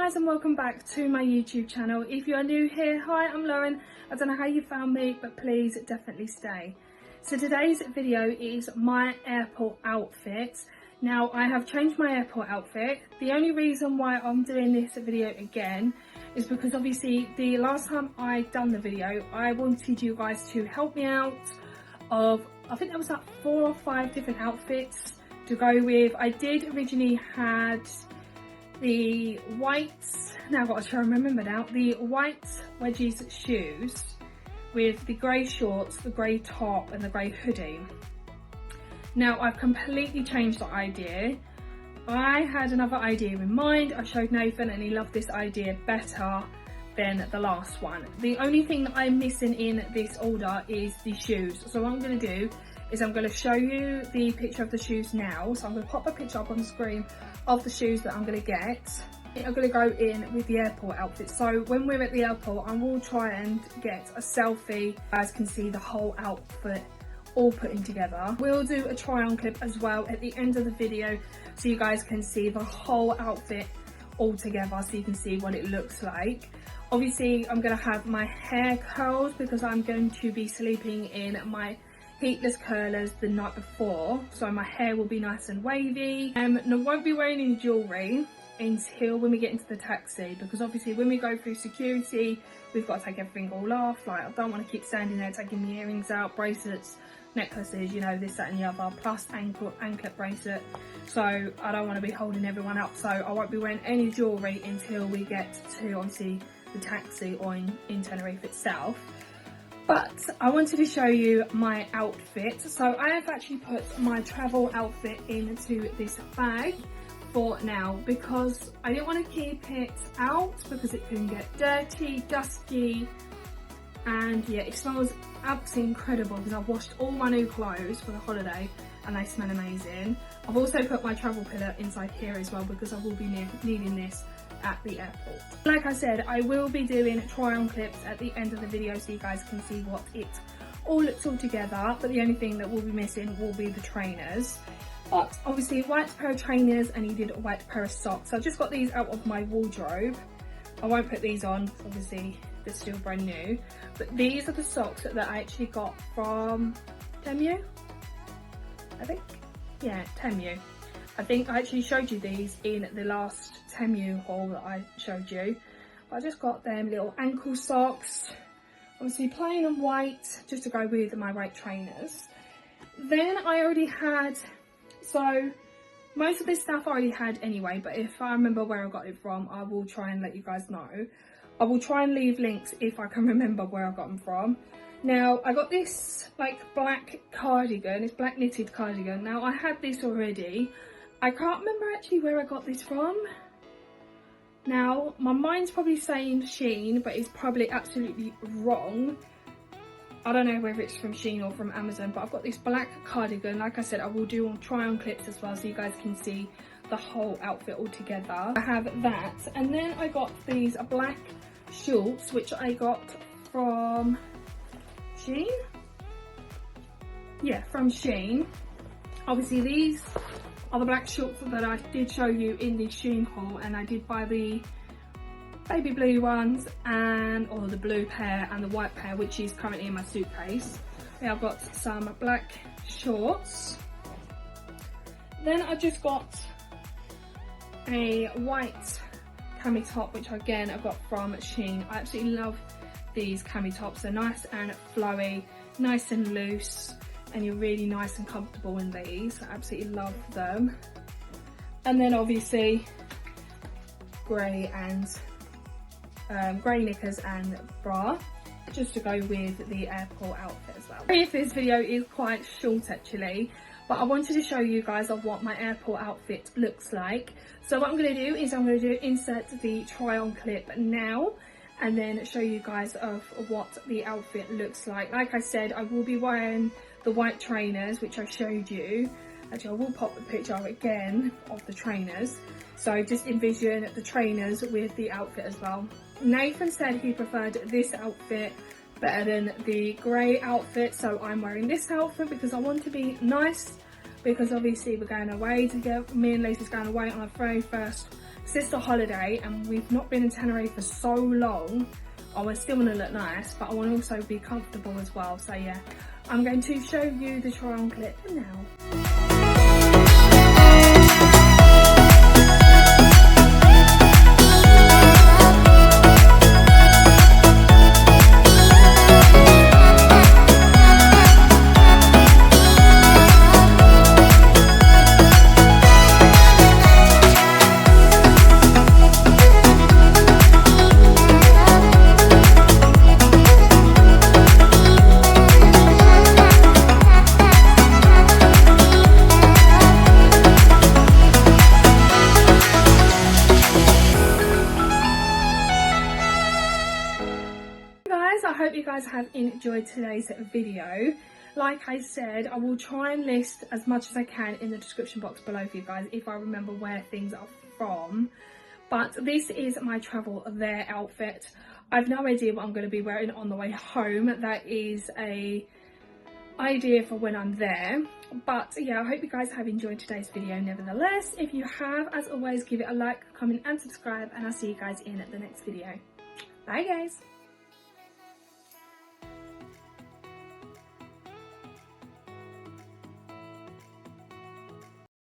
guys, and welcome back to my YouTube channel. If you are new here, hi, I'm Lauren. I don't know how you found me, but please definitely stay. So today's video is my airport outfit. Now I have changed my airport outfit. The only reason why I'm doing this video again is because obviously the last time I done the video, I wanted you guys to help me out of, I think there was like 4 or 5 different outfits to go with. I did originally had the white, now I've got to try and remember now, the white wedgies shoes with the grey shorts, the grey top and the grey hoodie. Now I've completely changed the idea. I had another idea in mind. I showed Nathan and he loved this idea better than the last one. The only thing that I'm missing in this order is the shoes. So what I'm going to do is I'm going to show you the picture of the shoes now. So I'm going to pop a picture up on the screen of the shoes that I'm going to get. I'm going to go in with the airport outfit. So when we're at the airport, I will try and get a selfie. You guys can see the whole outfit all putting together. We'll do a try on clip as well at the end of the video so you guys can see the whole outfit all together, so you can see what it looks like. Obviously I'm going to have my hair curled because I'm going to be sleeping in my heatless curlers the night before, so my hair will be nice and wavy. And I won't be wearing any jewellery until when we get into the taxi, because obviously when we go through security we've got to take everything all off. Like, I don't want to keep standing there taking my earrings out, bracelets, necklaces, you know, this, that and the other, plus anklet bracelet, so I don't want to be holding everyone up. So I won't be wearing any jewellery until we get to obviously the taxi or in Tenerife itself. But I wanted to show you my outfit. So I have actually put my travel outfit into this bag for now because I didn't want to keep it out because it can get dirty, dusty, and yeah, it smells absolutely incredible because I've washed all my new clothes for the holiday and they smell amazing. I've also put my travel pillow inside here as well because I will be needing this at the airport. Like I said, I will be doing try on clips at the end of the video so you guys can see what it all looks all together, but the only thing that will be missing will be the trainers. But obviously white pair of trainers and needed a white pair of socks. So I just got these out of my wardrobe. I won't put these on, obviously they're still brand new, but these are the socks that I actually got from CAMI, I think. Yeah, CAMI. I think I actually showed you these in the last Temu haul that I showed you. But I just got them little ankle socks, obviously plain and white, just to go with my white trainers. Then I already had, so most of this stuff I already had anyway, but if I remember where I got it from, I will try and let you guys know. I will try and leave links if I can remember where I got them from. Now I got this like black cardigan, it's black knitted cardigan. Now I had this already. I can't remember actually where I got this from. Now, my mind's probably saying Shein, but it's probably absolutely wrong. I don't know whether it's from Shein or from Amazon, but I've got this black cardigan. Like I said, I will do try on clips as well so you guys can see the whole outfit all together. I have that. And then I got these black shorts, which I got from Shein. Yeah, from Shein. Obviously these are the black shorts that I did show you in the Shein haul, and I did buy the baby blue ones or the blue pair and the white pair, which is currently in my suitcase. Now I've got some black shorts. Then I just got a white cami top, which again I got from Shein. I absolutely love these cami tops. They're nice and flowy, nice and loose, and you're really nice and comfortable in these. I absolutely love them. And then obviously grey and grey knickers and bra, just to go with the airport outfit as well. Sorry if this video is quite short actually, but I wanted to show you guys of what my airport outfit looks like. So what I'm going to do is I'm going to insert the try on clip now and then show you guys of what the outfit looks like. Like I said, I will be wearing the white trainers, which I showed you. Actually, I will pop the picture again of the trainers. So just envision the trainers with the outfit as well. Nathan said he preferred this outfit better than the grey outfit, so I'm wearing this outfit because I want to be nice, because obviously we're going away together. Me and Lisa's going away on our very first sister holiday and we've not been in Tenerife for so long. I still want to look nice, but I want to also be comfortable as well. So yeah, I'm going to show you the try on clip now. I hope you guys have enjoyed today's video. Like I said, I will try and list as much as I can in the description box below for you guys if I remember where things are from. But this is my travel there outfit. I've no idea what I'm going to be wearing on the way home. That is a idea for when I'm there. But yeah, I hope you guys have enjoyed today's video nevertheless. If you have, as always, give it a like, comment and subscribe, and I'll see you guys in the next video. Bye guys.